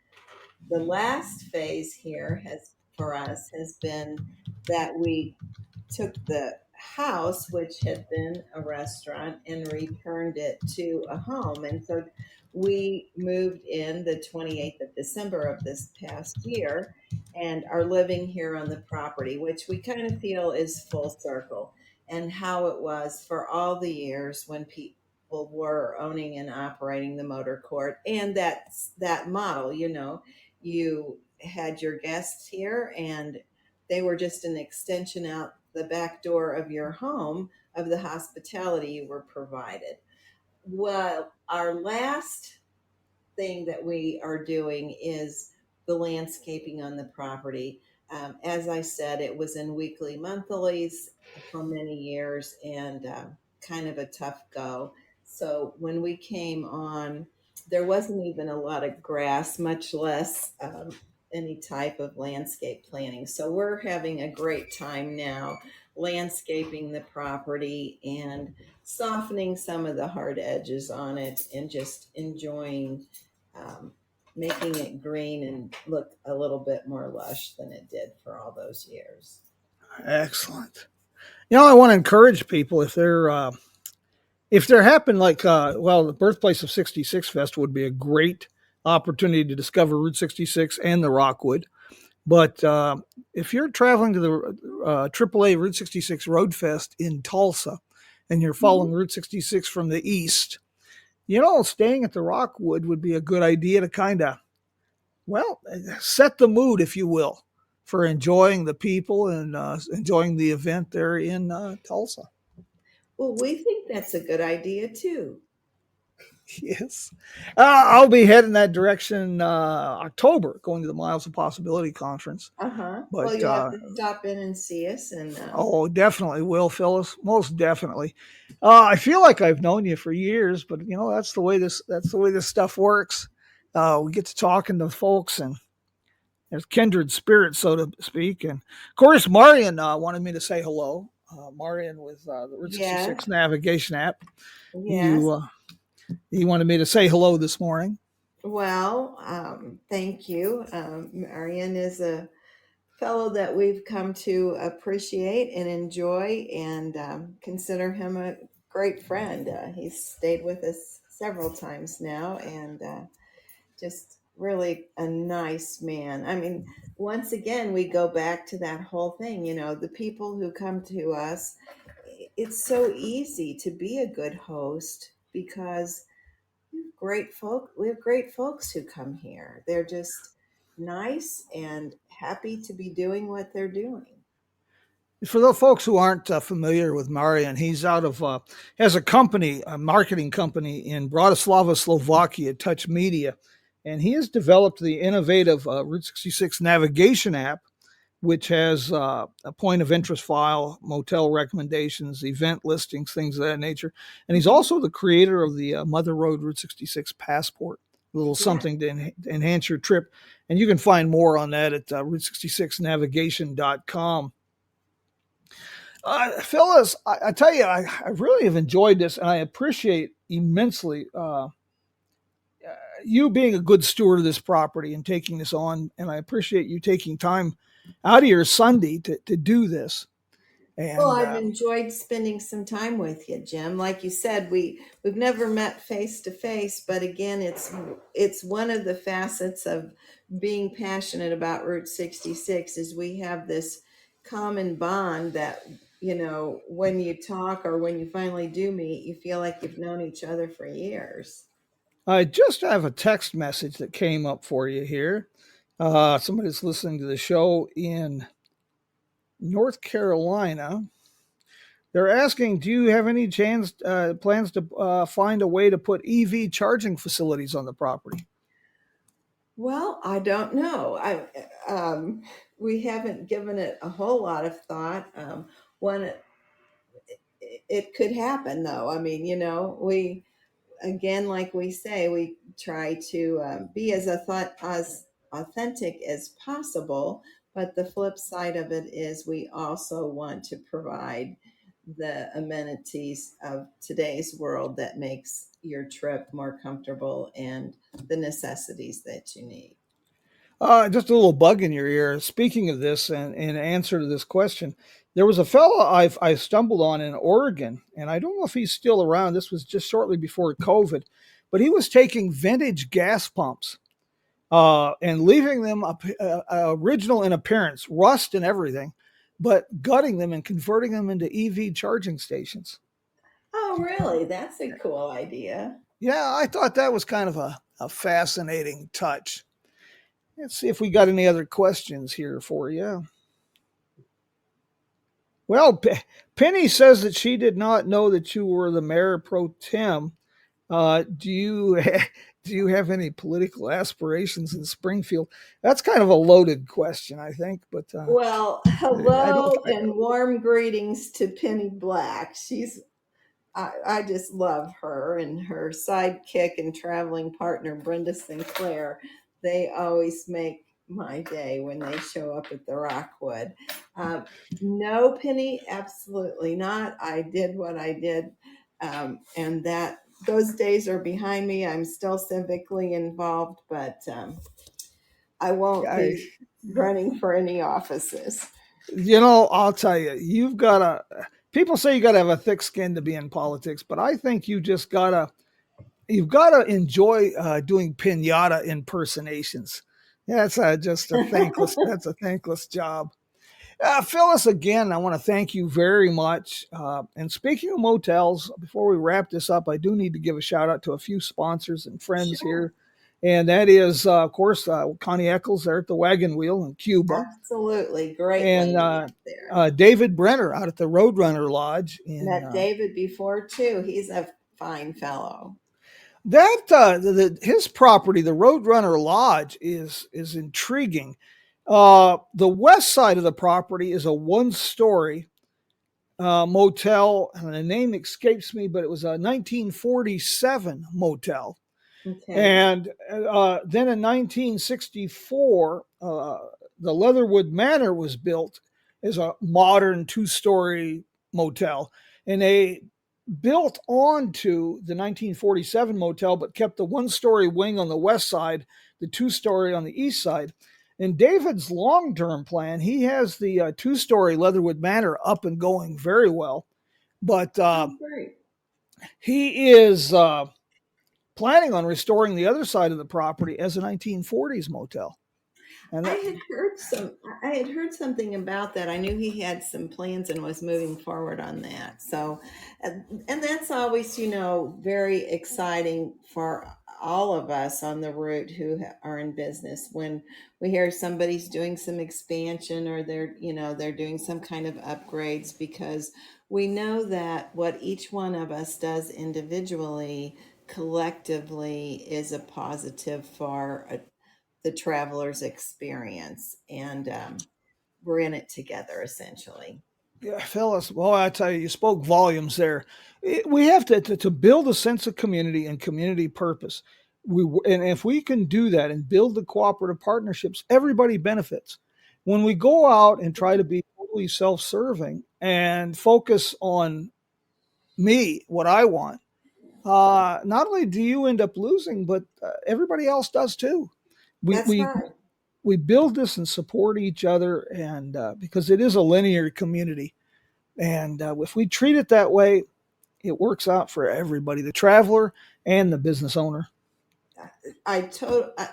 the last phase here has for us has been that we took the house, which had been a restaurant, and returned it to a home. And so we moved in the 28th of December of this past year and are living here on the property, which we kind of feel is full circle, and how it was for all the years when people were owning and operating the motor court. And that model, you had your guests here, and they were just an extension out the back door of your home of the hospitality you were provided. Well, our last thing that we are doing is the landscaping on the property. As I said, it was in weekly monthlies for many years, and kind of a tough go. So when we came on, there wasn't even a lot of grass, much less any type of landscape planting. So we're having a great time now landscaping the property and softening some of the hard edges on it, and just enjoying um, making it green and look a little bit more lush than it did for all those years. Excellent. You know, I want to encourage people if there happen the birthplace of 66 Fest would be a great opportunity to discover Route 66 and the Rockwood. But if you're traveling to the AAA Route 66 Road Fest in Tulsa and you're following Mhm. Route 66 from the east, you know, staying at the Rockwood would be a good idea to kind of, well, set the mood, if you will, for enjoying the people and enjoying the event there in Tulsa. Well, we think that's a good idea too. Yes. I'll be heading that direction October, going to the Miles of Possibility conference. Uh-huh. Well, But you'll have to stop in and see us, and oh, definitely will, Phyllis. Most definitely. I feel like I've known you for years, but you know that's the way this stuff works. We get to talking to folks, and there's kindred spirits, so to speak. And of course, Marion wanted me to say hello. Marion with the Route yes, 66 navigation app. yes. You he wanted me to say hello this morning. Well, thank you. Marion is a fellow that we've come to appreciate and enjoy, and consider him a great friend. He's stayed with us several times now, and just really a nice man. I mean, once again, we go back to that whole thing, the people who come to us, it's so easy to be a good host because we have great folks who come here. They're just nice and happy to be doing what they're doing. For the folks who aren't familiar with Marian, he's out of has a company, a marketing company in Bratislava, Slovakia, Touch Media, and he has developed the innovative Route 66 navigation app, which has a point of interest file, motel recommendations, event listings, things of that nature. And he's also the creator of the Mother Road Route 66 passport. a little Yeah. something to enhance your trip. And you can find more on that at route66navigation.com. Phyllis, I tell you, I really have enjoyed this, and I appreciate immensely you being a good steward of this property and taking this on. And I appreciate you taking time out of your Sunday to do this. Well, And I've enjoyed spending some time with you, Jim. Like you said, we've never met face to face, but again, it's one of the facets of being passionate about Route 66 is we have this common bond that, when you talk or when you finally do meet, you feel like you've known each other for years. I just have a text message that came up for you here. Somebody's listening to the show in North Carolina. They're asking, do you have any plans to find a way to put EV charging facilities on the property? Well, I don't know. We haven't given it a whole lot of thought. One, it could happen though. I mean, we again, like we say, we try to be as authentic as possible. But the flip side of it is we also want to provide the amenities of today's world that makes your trip more comfortable and the necessities that you need. Just a little bug in your ear. Speaking of this, and in answer to this question, there was a fellow I stumbled on in Oregon, and I don't know if he's still around. This was just shortly before COVID, but he was taking vintage gas pumps and leaving them original in appearance, rust and everything, but gutting them and converting them into EV charging stations. Oh, really? That's a cool idea. Yeah, I thought that was kind of a fascinating touch. Let's see if we got any other questions here for you. Well, Penny says that she did not know that you were the mayor pro tem. Do you do you have any political aspirations in Springfield? That's kind of a loaded question, I think. But Well, I don't. hello and warm greetings to Penny Black. I just love her and her sidekick and traveling partner, Brenda Sinclair. They always make my day when they show up at the Rockwood. Um, no, Penny, absolutely not. I did what I did, and that those days are behind me. I'm still civically involved, but I won't I, be running for any offices. I'll tell you, you've got to. People say you got to have a thick skin to be in politics, but I think you've got to enjoy doing pinata impersonations. That's just a thankless. That's a thankless job. Phyllis, again, I want to thank you very much. And speaking of motels, before we wrap this up, I do need to give a shout out to a few sponsors and friends Sure. here. And that is, of course, Connie Eccles there at the Wagon Wheel in Cuba. Absolutely. Great And lady up there. David Brenner out at the Roadrunner Lodge. Met David before too. He's a fine fellow. His property, the Roadrunner Lodge, is intriguing. The west side of the property is a one-story motel, and the name escapes me, but it was a 1947 motel. Okay. And then in 1964, the Leatherwood Manor was built as a modern two-story motel, and they built onto the 1947 motel, but kept the one-story wing on the west side, the two-story on the east side. In David's long-term plan, he has the two-story Leatherwood Manor up and going very well, but Great. he is planning on restoring the other side of the property as a 1940s motel. And I had heard something about that. I knew he had some plans and was moving forward on that. So, and that's always, very exciting for all of us on the route who are in business when we hear somebody's doing some expansion or they're doing some kind of upgrades, because we know that what each one of us does individually collectively is a positive for the traveler's experience, and we're in it together essentially. yeah, Phyllis, well, I tell you, you spoke volumes there. We have to build a sense of community and community purpose. and if we can do that and build the cooperative partnerships, everybody benefits. When we go out and try to be totally self-serving and focus on me, what I want, not only do you end up losing, but everybody else does too. We That's we right. we build this and support each other, and because it is a linear community, and if we treat it that way, it works out for everybody, the traveler and the business owner. I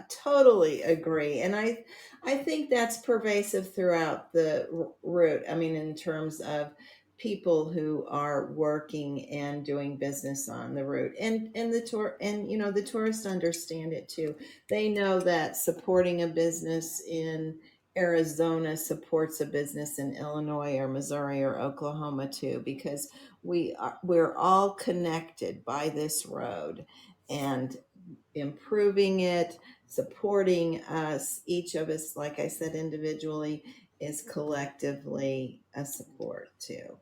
totally agree, and I think that's pervasive throughout the route. I mean, in terms of people who are working and doing business on the route, and the tour, and the tourists understand it too. They know that supporting a business in Arizona supports a business in Illinois or Missouri or Oklahoma too, because we're all connected by this road, and improving it, supporting us, each of us, like I said, individually, is collectively a support too.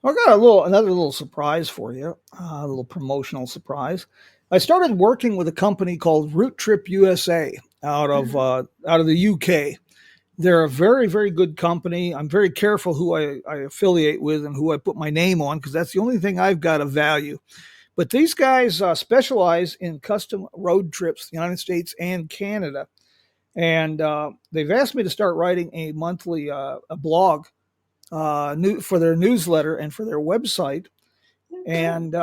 I got another little surprise for you, a little promotional surprise. I started working with a company called Route Trip USA out of the UK. They're a very, very good company. I'm very careful who I affiliate with and who I put my name on, because that's the only thing I've got of value. But these guys specialize in custom road trips, the United States and Canada. And they've asked me to start writing a monthly a blog for their newsletter and for their website. Good. And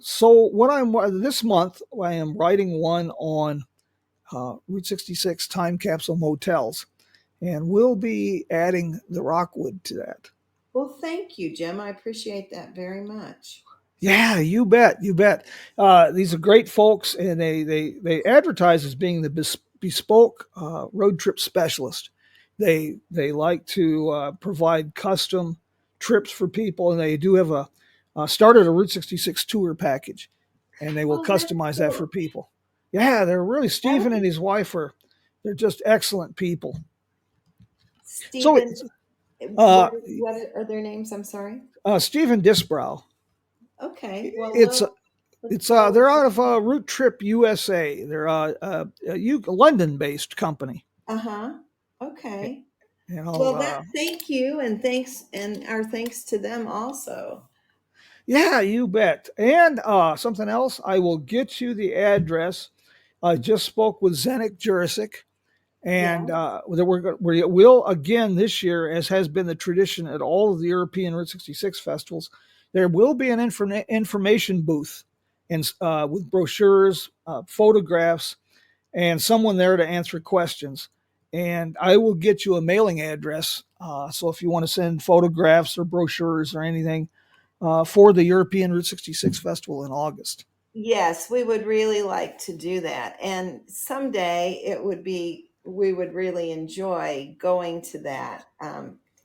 so what I'm this month, I am writing one on Route 66 time capsule motels, and we'll be adding the Rockwood to that. Well, thank you, Jim. I appreciate that very much. Yeah, you bet, you bet. These are great folks, and they advertise as being the bespoke road trip specialist. They like to provide custom trips for people, and they do have a started a Route 66 tour package, and they will Oh, that's customize that for cool. people. Yeah, they're really That, Stephen and his wife are they're just excellent people. So Stephen, it's uh, what are their names? I'm sorry. Stephen Disbrow. Okay. Well, It's we'll look It's forward they're to. out of Route Trip USA. They're a London-based company. Uh-huh. Okay. You know, Well, thank you, and thanks, and our thanks to them also. yeah, you bet. And something else, I will get you the address. I just spoke with Zenick Jurisic, Yeah. and we will again this year, as has been the tradition at all of the European Route 66 festivals. There will be an information booth, and with brochures, photographs, and someone there to answer questions. And I will get you a mailing address. So if you want to send photographs or brochures or anything for the European Route 66 Festival in August. Yes, we would really like to do that. And someday we would really enjoy going to that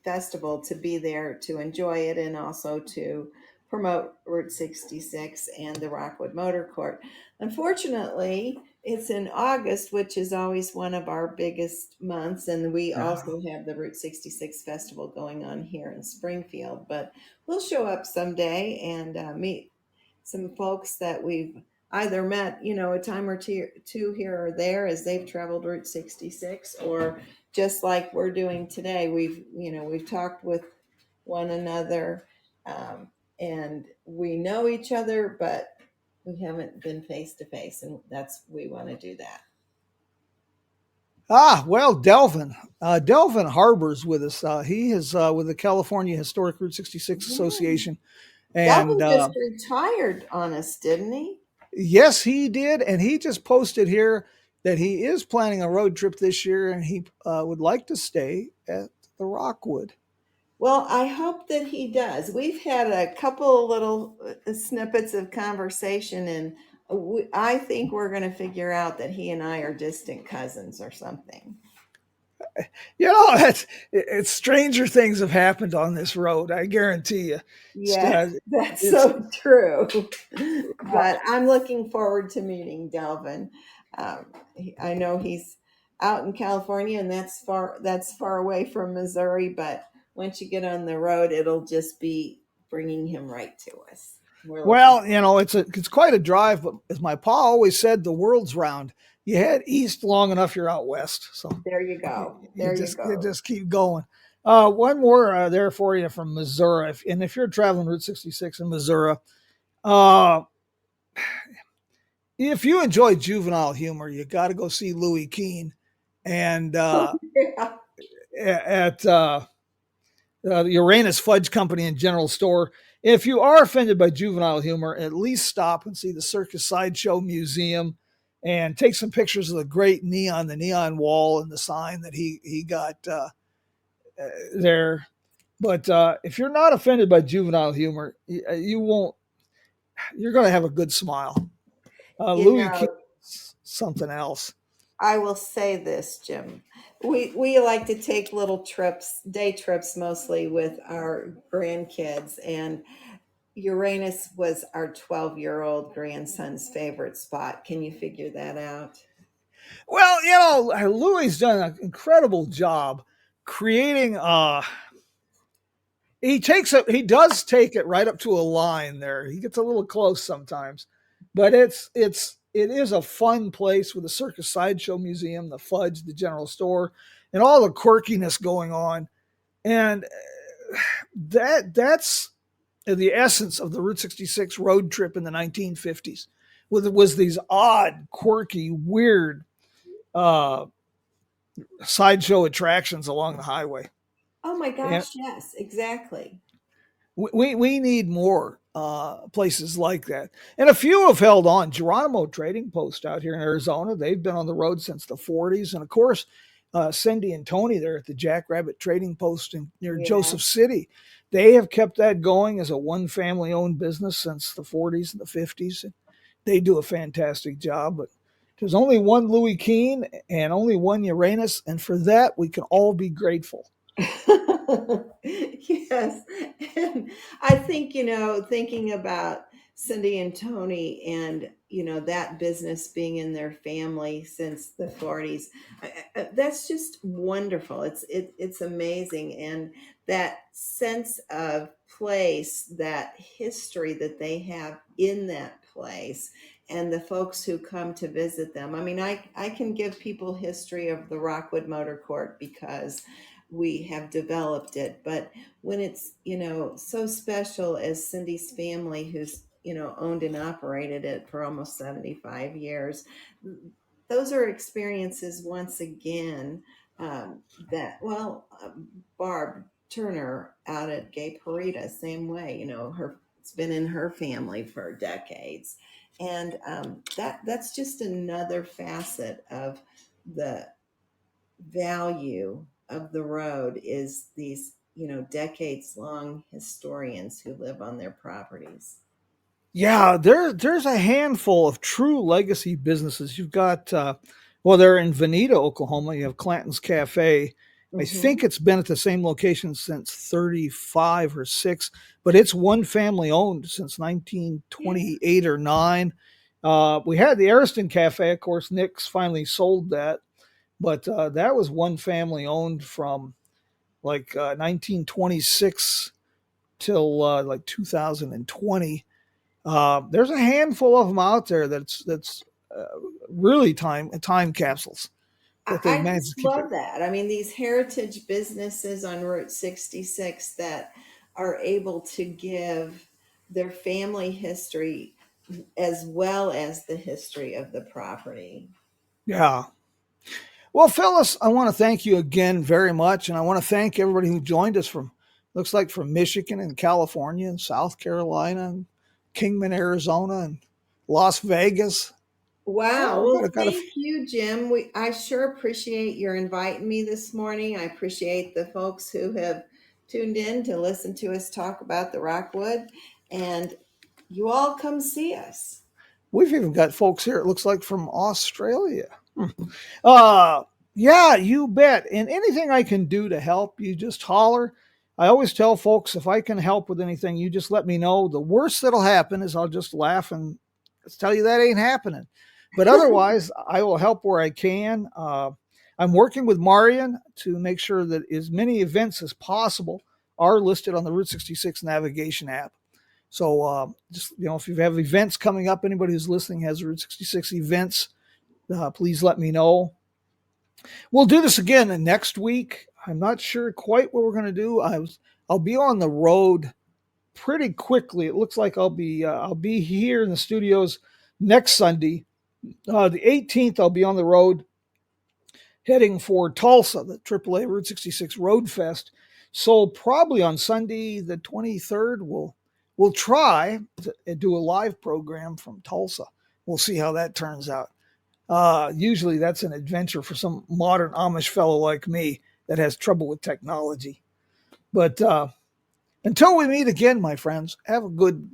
festival, to be there to enjoy it and also to promote Route 66 and the Rockwood Motor Court. Unfortunately, it's in August, which is always one of our biggest months. And we Yeah. also have the Route 66 festival going on here in Springfield. But we'll show up someday and meet some folks that we've either met, a time or two here or there as they've traveled Route 66, or just like we're doing today, we've talked with one another, and we know each other, but we haven't been face to face, and we want to do that. Well, Delvin. Delvin Harbor's with us. He is with the California Historic Route 66 Yeah. Association. And Delvin just retired on us, didn't he? yes, he did. And he just posted here that he is planning a road trip this year, and he would like to stay at the Rockwood. Well, I hope that he does. We've had a couple of little snippets of conversation, and I think we're going to figure out that he and I are distant cousins or something. It's stranger things have happened on this road. I guarantee you. It's, Yes, that's it's so true. But I'm looking forward to meeting Delvin. I know he's out in California, and that's far away from Missouri. But once you get on the road, it'll just be bringing him right to us. We're looking. Well, it's quite a drive, but as my pa always said, the world's round. You head east long enough, you're out west. So There you go. you There you just you go. just keep going. One more there for you from Missouri, and if you're traveling Route 66 in Missouri, uh, if you enjoy juvenile humor, you got to go see Louis Keene, and Yeah. at the Uranus Fudge Company and General Store. If you are offended by juvenile humor, at least stop and see the Circus Sideshow Museum and take some pictures of the great the neon wall and the sign that he got there. But if you're not offended by juvenile humor, you won't. You're going to have a good smile. You Louis King, know, something else. I will say this, Jim. We like to take little trips, day trips mostly with our grandkids, and Uranus was our 12-year-old grandson's favorite spot. Can you figure that out? Well, Louis done an incredible job creating. He does take it right up to a line there. He gets a little close sometimes, but it is a fun place with the Circus Sideshow Museum, the Fudge, the General Store, and all the quirkiness going on. And that's the essence of the Route 66 road trip in the 1950s. Was these odd, quirky, weird uh, sideshow attractions along the highway. Oh my And gosh, yes, exactly. we need more places like that. And a few have held on. Geronimo Trading Post out here in Arizona, they've been on the road since the 40s. And of course, Cindy and Tony there at the Jackrabbit Trading Post near Yeah. Joseph City, they have kept that going as a one family owned business since the 40s and the 50s. And they do a fantastic job. But there's only one Louis Keene and only one Uranus. And for that, we can all be grateful. Yes. And I think, thinking about Cindy and Tony and, that business being in their family since the 40s, that's just wonderful. It's amazing. And that sense of place, that history that they have in that place, and the folks who come to visit them. I mean, I can give people history of the Rockwood Motor Court because we have developed it. But when it's, so special as Cindy's family, who's, owned and operated it for almost 75 years, those are experiences once again that, well, Barb Turner out at Gay Parita, same way, it's been in her family for decades. And that's just another facet of the value of the road is these, decades long historians who live on their properties. Yeah, there's a handful of true legacy businesses. You've got they're in Veneta, Oklahoma. You have Clanton's Cafe. I Hmm. think it's been at the same location since 35 or 6, but it's one family owned since Yeah. 1928 or 9. We had the Ariston Cafe, of course. Nick's finally sold that, but that was one family owned from like 1926 till like 2020. There's a handful of them out there that's uh, really time capsules that they've I managed just to keep it. love that. I mean, these heritage businesses on Route 66 that are able to give their family history as well as the history of the property. Yeah. Well, Phyllis, I want to thank you again very much, and I want to thank everybody who joined us from looks like from Michigan and California and South Carolina and Kingman, Arizona, and Las Vegas. Wow. Oh, Well, got a thank you, Jim. I sure appreciate your inviting me this morning. I appreciate the folks who have tuned in to listen to us talk about the Rockwood. And you all come see us. We've even got folks here. It looks like from Australia. Uh, yeah, you bet. And anything I can do to help, you just holler. I always tell folks if I can help with anything, you just let me know. The worst that'll happen is I'll just laugh and tell you that ain't happening. But otherwise, I will help where I can. I'm working with Marion to make sure that as many events as possible are listed on the Route 66 navigation app. So just, if you have events coming up, anybody who's listening has Route 66 events, please let me know. We'll do this again next week. I'm not sure quite what we're going to do. I'll be on the road pretty quickly. It looks like I'll be here in the studios next Sunday. The 18th, I'll be on the road heading for Tulsa, the AAA Route 66 Road Fest. So probably on Sunday, the 23rd, we'll try to do a live program from Tulsa. We'll see how that turns out. Usually that's an adventure for some modern Amish fellow like me that has trouble with technology. But until we meet again, my friends, have a good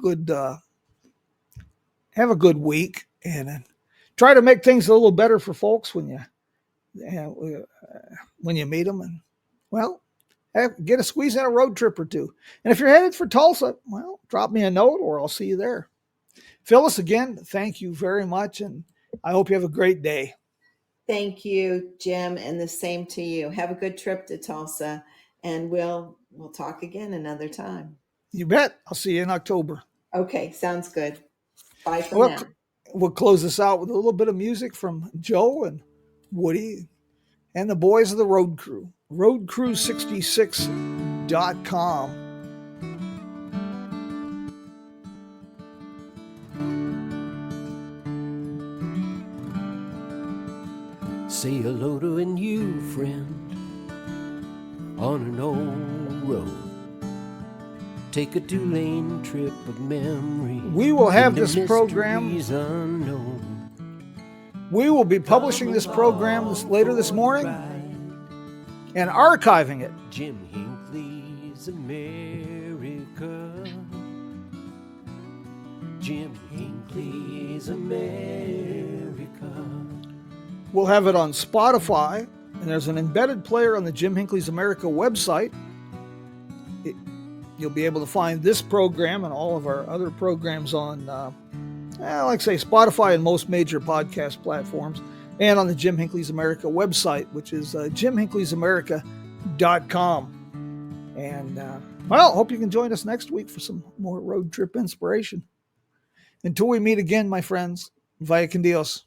week, and try to make things a little better for folks when you meet them. And get a squeeze in a road trip or two. And if you're headed for Tulsa, drop me a note or I'll see you there. Phyliis, again, thank you very much, and I hope you have a great day. Thank you, Jim, and the same to you. Have a good trip to Tulsa, and we'll talk again another time. You bet. I'll see you in October. Okay, sounds good. Bye for now. We'll close this out with a little bit of music from Joe and Woody and the boys of the Road Crew. Roadcrew66.com. Say hello to a new friend on an old road. Take a 2-lane trip of memory. We will have this program. Unknown. We will be publishing this program later this morning and archiving it. Jim Hinckley's America. Jim Hinckley's America. We'll have it on Spotify, and there's an embedded player on the Jim Hinckley's America website. You'll be able to find this program and all of our other programs on, Spotify and most major podcast platforms, and on the Jim Hinckley's America website, which is jimhinkley'samerica.com. And, hope you can join us next week for some more road trip inspiration. Until we meet again, my friends, vaya con Dios.